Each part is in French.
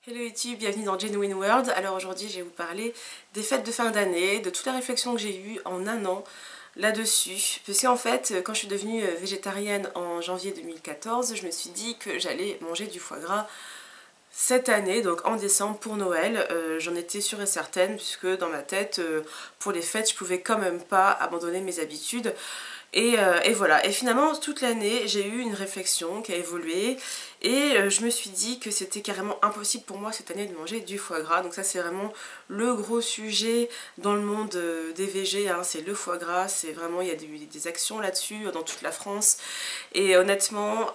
Hello YouTube, bienvenue dans Genuine World. Alors aujourd'hui je vais vous parler des fêtes de fin d'année, de toute la réflexion que j'ai eue en un an là-dessus. Parce qu'en fait, quand je suis devenue végétarienne en janvier 2014, je me suis dit que j'allais manger du foie gras cette année, donc en décembre pour Noël. J'en étais sûre et certaine puisque dans ma tête, pour les fêtes, je pouvais quand même pas abandonner mes habitudes. Et voilà, et finalement toute l'année j'ai eu une réflexion qui a évolué et je me suis dit que c'était carrément impossible pour moi cette année de manger du foie gras. Donc ça c'est vraiment le gros sujet dans le monde des végés, hein, c'est le foie gras, c'est vraiment, il y a des actions là-dessus dans toute la France. Et honnêtement,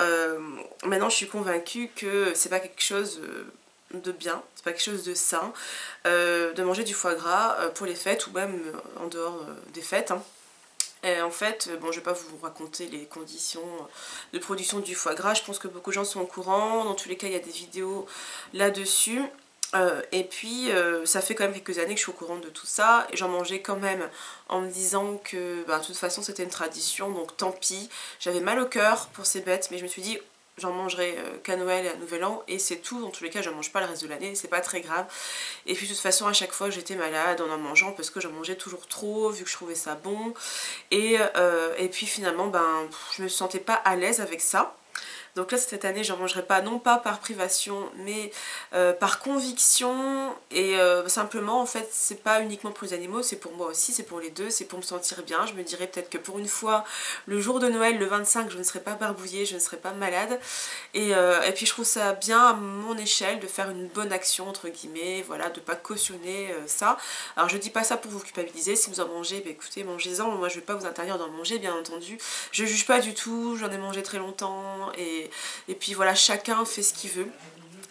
maintenant je suis convaincue que c'est pas quelque chose de bien, c'est pas quelque chose de sain de manger du foie gras pour les fêtes ou même en dehors des fêtes, hein. Et en fait, bon, je vais pas vous raconter les conditions de production du foie gras, je pense que beaucoup de gens sont au courant, dans tous les cas il y a des vidéos là-dessus. Et puis ça fait quand même quelques années que je suis au courant de tout ça et j'en mangeais quand même en me disant que bah, de toute façon c'était une tradition, donc tant pis. J'avais mal au cœur pour ces bêtes, mais je me suis dit j'en mangerai qu'à Noël et à Nouvel An et c'est tout. Dans tous les cas j'en mange pas le reste de l'année, c'est pas très grave. Et puis de toute façon à chaque fois j'étais malade en mangeant parce que j'en mangeais toujours trop vu que je trouvais ça bon. Et puis finalement ben, je me sentais pas à l'aise avec ça. Donc là cette année j'en mangerai pas, non pas par privation mais par conviction et simplement en fait c'est pas uniquement pour les animaux, c'est pour moi aussi, c'est pour les deux, c'est pour me sentir bien. Je me dirais peut-être que pour une fois le jour de Noël, le 25, je ne serai pas barbouillée, je ne serai pas malade et puis je trouve ça bien à mon échelle de faire une bonne action entre guillemets, voilà, de pas cautionner ça. Alors je dis pas ça pour vous culpabiliser, si vous en mangez, bah, écoutez mangez-en, moi je vais pas vous interdire d'en manger bien entendu, je juge pas du tout, j'en ai mangé très longtemps et puis voilà, chacun fait ce qu'il veut.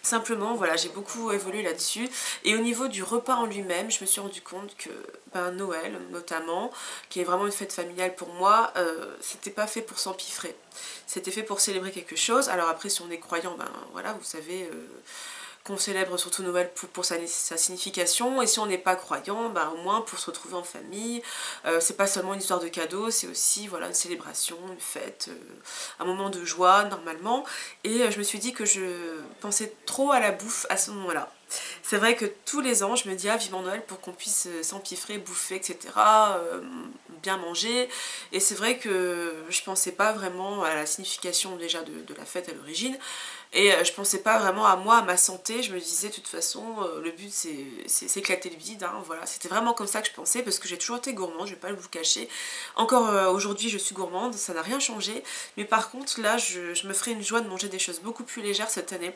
Simplement, voilà, j'ai beaucoup évolué là-dessus. Et au niveau du repas en lui-même, je me suis rendu compte que ben, Noël, notamment, qui est vraiment une fête familiale pour moi, c'était pas fait pour s'empiffrer. C'était fait pour célébrer quelque chose. Alors après, si on est croyant, ben voilà, vous savez qu'on célèbre surtout Noël pour sa signification, et si on n'est pas croyant, bah, au moins pour se retrouver en famille. C'est pas seulement une histoire de cadeaux, c'est aussi voilà, une célébration, une fête, un moment de joie normalement. Et je me suis dit que je pensais trop à la bouffe à ce moment-là. C'est vrai que tous les ans, je me dis ah vivement Noël pour qu'on puisse s'empiffrer, bouffer, etc. Bien manger. Et c'est vrai que je pensais pas vraiment à la signification déjà de la fête à l'origine. Et je pensais pas vraiment à moi, à ma santé. Je me disais de toute façon, le but c'est éclater le vide, hein, voilà. C'était vraiment comme ça que je pensais parce que j'ai toujours été gourmande, je vais pas vous le cacher. Encore aujourd'hui je suis gourmande, ça n'a rien changé. Mais par contre là je me ferai une joie de manger des choses beaucoup plus légères cette année.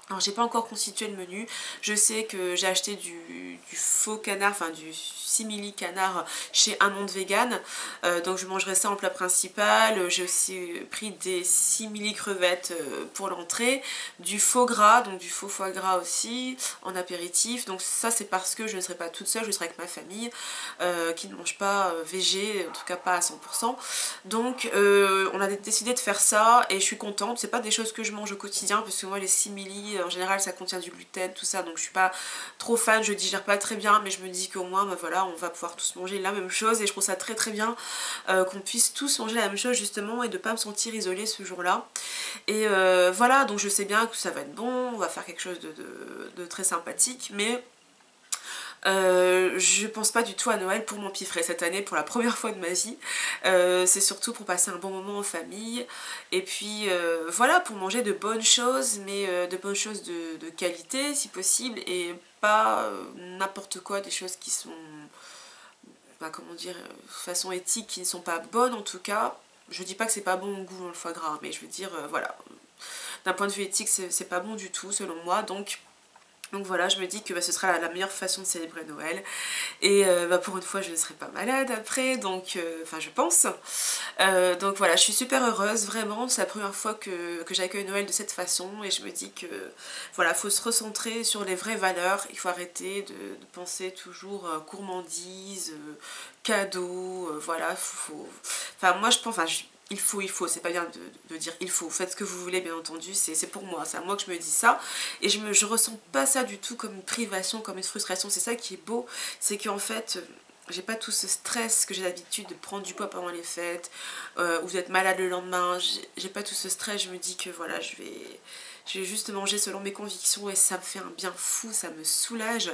Alors j'ai pas encore constitué le menu, je sais que j'ai acheté du faux canard, enfin du simili canard chez Un Monde Vegan, donc je mangerai ça en plat principal. J'ai aussi pris des simili crevettes pour l'entrée, du faux gras, donc du faux foie gras aussi en apéritif. Donc ça c'est parce que je ne serai pas toute seule, je serai avec ma famille qui ne mange pas végé, en tout cas pas à 100%. Donc on a décidé de faire ça et je suis contente. C'est pas des choses que je mange au quotidien parce que moi les simili en général ça contient du gluten, tout ça, donc je suis pas trop fan, je digère pas très bien, mais je me dis qu'au moins bah voilà, on va pouvoir tous manger la même chose et je trouve ça très très bien qu'on puisse tous manger la même chose justement et de pas me sentir isolée ce jour-là. Et voilà, donc je sais bien que ça va être bon, on va faire quelque chose de très sympathique, mais je pense pas du tout à Noël pour m'empiffrer cette année pour la première fois de ma vie. C'est surtout pour passer un bon moment en famille et puis voilà, pour manger de bonnes choses, mais de bonnes choses de qualité si possible et pas n'importe quoi, des choses qui sont, bah, comment dire, façon éthique, qui ne sont pas bonnes en tout cas. Je dis pas que c'est pas bon au goût dans le foie gras, mais je veux dire voilà, d'un point de vue éthique c'est pas bon du tout selon moi, donc voilà, je me dis que bah, ce sera la meilleure façon de célébrer Noël. Et bah, pour une fois, je ne serai pas malade après, donc enfin je pense. Donc voilà, je suis super heureuse, vraiment. C'est la première fois que j'accueille Noël de cette façon. Et je me dis que voilà, faut se recentrer sur les vraies valeurs. Il faut arrêter de penser toujours gourmandise, cadeaux, voilà. Enfin moi je pense... Enfin, il faut, c'est pas bien de dire il faut, faites ce que vous voulez bien entendu, c'est pour moi, c'est à moi que je me dis ça, et je ressens pas ça du tout comme une privation, comme une frustration, c'est ça qui est beau, c'est qu'en fait, j'ai pas tout ce stress que j'ai l'habitude de prendre du poids pendant les fêtes, ou d'être malade le lendemain, j'ai pas tout ce stress, je me dis que voilà, je vais juste manger selon mes convictions et ça me fait un bien fou, ça me soulage.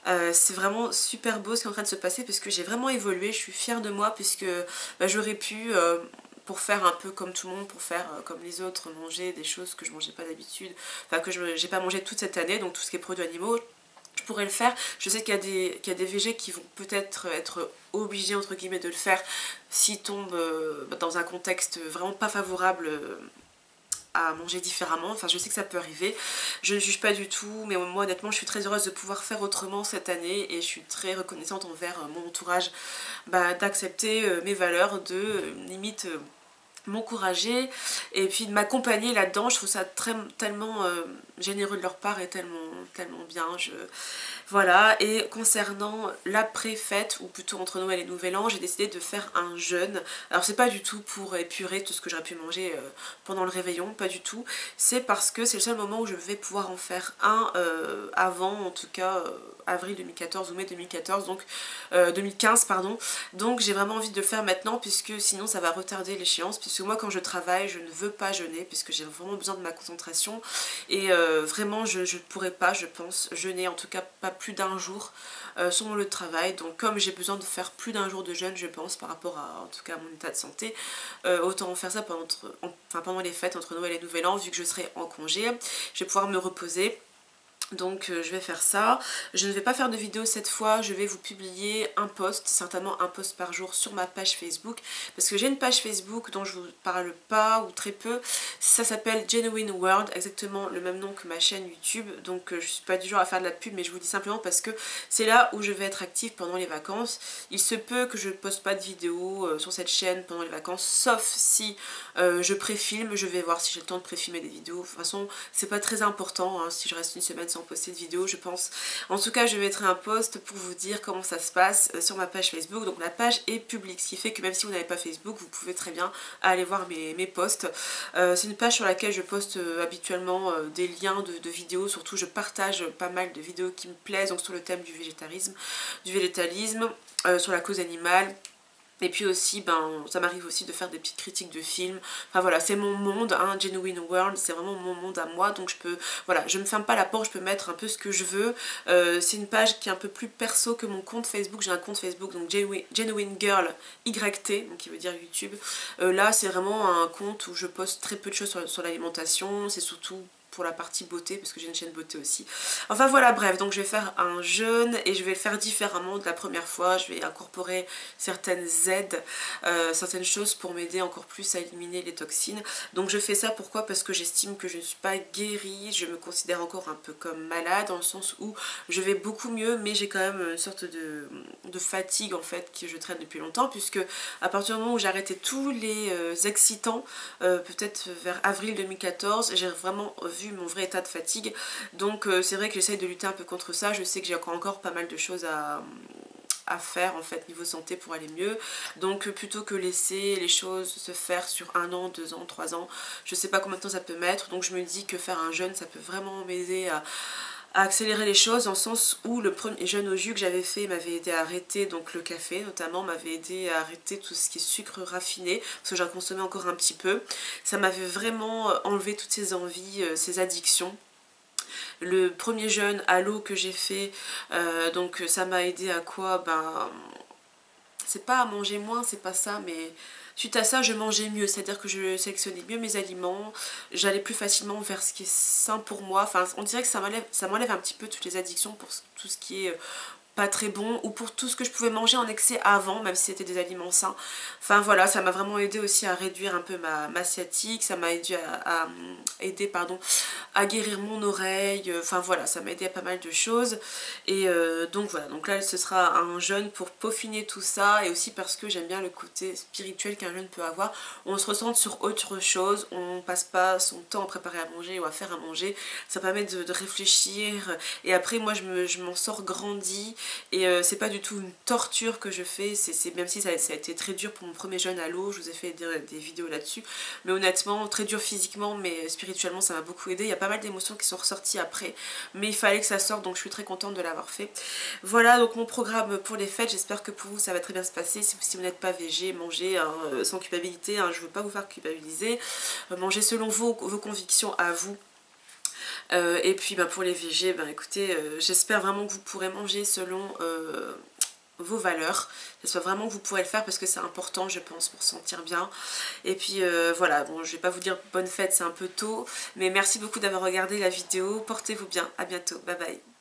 C'est vraiment super beau ce qui est en train de se passer parce que j'ai vraiment évolué, je suis fière de moi puisque j'aurais pu, pour faire un peu comme tout le monde, pour faire comme les autres, manger des choses que je mangeais pas d'habitude, enfin que j'ai pas mangé toute cette année, donc tout ce qui est produits animaux, je pourrais le faire. Je sais qu'il y a des végés qui vont peut-être être obligés entre guillemets de le faire s'ils tombent dans un contexte vraiment pas favorable à manger différemment, enfin je sais que ça peut arriver, je ne juge pas du tout, mais moi honnêtement je suis très heureuse de pouvoir faire autrement cette année et je suis très reconnaissante envers mon entourage d'accepter mes valeurs, de limite m'encourager et puis de m'accompagner là-dedans. Je trouve ça tellement généreux de leur part et tellement bien. Voilà, et concernant l'après-fête, ou plutôt entre Noël et Nouvel An, j'ai décidé de faire un jeûne. Alors c'est pas du tout pour épurer tout ce que j'aurais pu manger pendant le réveillon, pas du tout. C'est parce que c'est le seul moment où je vais pouvoir en faire un avant, en tout cas avril 2014 ou mai 2014, donc 2015 pardon. Donc j'ai vraiment envie de le faire maintenant puisque sinon ça va retarder l'échéance, puisque moi quand je travaille je ne veux pas jeûner puisque j'ai vraiment besoin de ma concentration et vraiment je ne pourrais pas, je pense, jeûner, en tout cas pas plus d'un jour sur mon lieu de travail. Donc comme j'ai besoin de faire plus d'un jour de jeûne, je pense, par rapport à en tout cas à mon état de santé, autant faire ça pendant les fêtes entre Noël et Nouvel An, vu que je serai en congé, je vais pouvoir me reposer. Donc je vais faire ça. Je ne vais pas faire de vidéo cette fois, je vais vous publier un post, certainement un post par jour sur ma page Facebook, parce que j'ai une page Facebook dont je vous parle pas ou très peu. Ça s'appelle Genuine World, exactement le même nom que ma chaîne YouTube, donc je suis pas du genre à faire de la pub, mais je vous dis simplement parce que c'est là où je vais être active pendant les vacances. Il se peut que je poste pas de vidéos sur cette chaîne pendant les vacances, sauf si je préfilme. Je vais voir si j'ai le temps de préfilmer des vidéos. De toute façon c'est pas très important hein, si je reste une semaine sans poster de vidéo, je pense. En tout cas je mettrai un post pour vous dire comment ça se passe sur ma page Facebook. Donc la page est publique, ce qui fait que même si vous n'avez pas Facebook, vous pouvez très bien aller voir mes posts. C'est une page sur laquelle je poste habituellement des liens de vidéos. Surtout je partage pas mal de vidéos qui me plaisent, donc sur le thème du végétalisme, sur la cause animale. Et puis aussi, ça m'arrive aussi de faire des petites critiques de films. Enfin voilà, c'est mon monde, hein, Genuine World, c'est vraiment mon monde à moi. Donc voilà, je me ferme pas la porte, je peux mettre un peu ce que je veux. C'est une page qui est un peu plus perso que mon compte Facebook. J'ai un compte Facebook, donc Genuine Girl YT, donc qui veut dire YouTube. Là, c'est vraiment un compte où je poste très peu de choses sur l'alimentation. C'est surtout pour la partie beauté parce que j'ai une chaîne beauté aussi. Enfin voilà, bref, donc je vais faire un jeûne et je vais le faire différemment de la première fois. Je vais incorporer certaines aides, certaines choses pour m'aider encore plus à éliminer les toxines. Donc je fais ça pourquoi? Parce que j'estime que je ne suis pas guérie, je me considère encore un peu comme malade dans le sens où je vais beaucoup mieux, mais j'ai quand même une sorte de fatigue en fait que je traîne depuis longtemps, puisque à partir du moment où j'ai arrêté tous les excitants, peut-être vers avril 2014, j'ai vraiment vu mon vrai état de fatigue. Donc c'est vrai que j'essaye de lutter un peu contre ça. Je sais que j'ai encore pas mal de choses à faire en fait niveau santé pour aller mieux. Donc plutôt que laisser les choses se faire sur 1 an, 2 ans, 3 ans, je sais pas combien de temps ça peut mettre. Donc je me dis que faire un jeûne ça peut vraiment m'aider à accélérer les choses, dans le sens où le premier jeûne au jus que j'avais fait m'avait aidé à arrêter, donc le café notamment, m'avait aidé à arrêter tout ce qui est sucre raffiné, parce que j'en consommais encore un petit peu. Ça m'avait vraiment enlevé toutes ces envies, ces addictions. Le premier jeûne à l'eau que j'ai fait, donc ça m'a aidé à quoi? C'est pas à manger moins, c'est pas ça, mais suite à ça je mangeais mieux, c'est-à-dire que je sélectionnais mieux mes aliments, j'allais plus facilement vers ce qui est sain pour moi. Enfin on dirait que ça m'enlève un petit peu toutes les addictions pour tout ce qui est pas très bon, ou pour tout ce que je pouvais manger en excès avant, même si c'était des aliments sains. Enfin voilà, ça m'a vraiment aidé aussi à réduire un peu ma sciatique, ça m'a aidé à guérir mon oreille, enfin voilà, ça m'a aidé à pas mal de choses. Et donc voilà, donc là ce sera un jeûne pour peaufiner tout ça, et aussi parce que j'aime bien le côté spirituel qu'un jeûne peut avoir. On se ressent sur autre chose, on passe pas son temps à préparer à manger ou à faire à manger, ça permet de réfléchir, et après moi je m'en sors grandi. Et c'est pas du tout une torture que je fais, même si ça a été très dur pour mon premier jeûne à l'eau, je vous ai fait des vidéos là-dessus, mais honnêtement très dur physiquement, mais spirituellement ça m'a beaucoup aidé. Il y a pas mal d'émotions qui sont ressorties après, mais il fallait que ça sorte, donc je suis très contente de l'avoir fait. Voilà donc mon programme pour les fêtes, j'espère que pour vous ça va très bien se passer. Si vous n'êtes pas végé, mangez hein, sans culpabilité, hein, je veux pas vous faire culpabiliser, mangez selon vos convictions à vous. Et puis pour les végés, écoutez, j'espère vraiment que vous pourrez manger selon vos valeurs. J'espère vraiment que vous pourrez le faire parce que c'est important, je pense, pour se sentir bien. Et puis voilà, bon, je vais pas vous dire bonne fête, c'est un peu tôt, mais merci beaucoup d'avoir regardé la vidéo. Portez-vous bien, à bientôt, bye bye.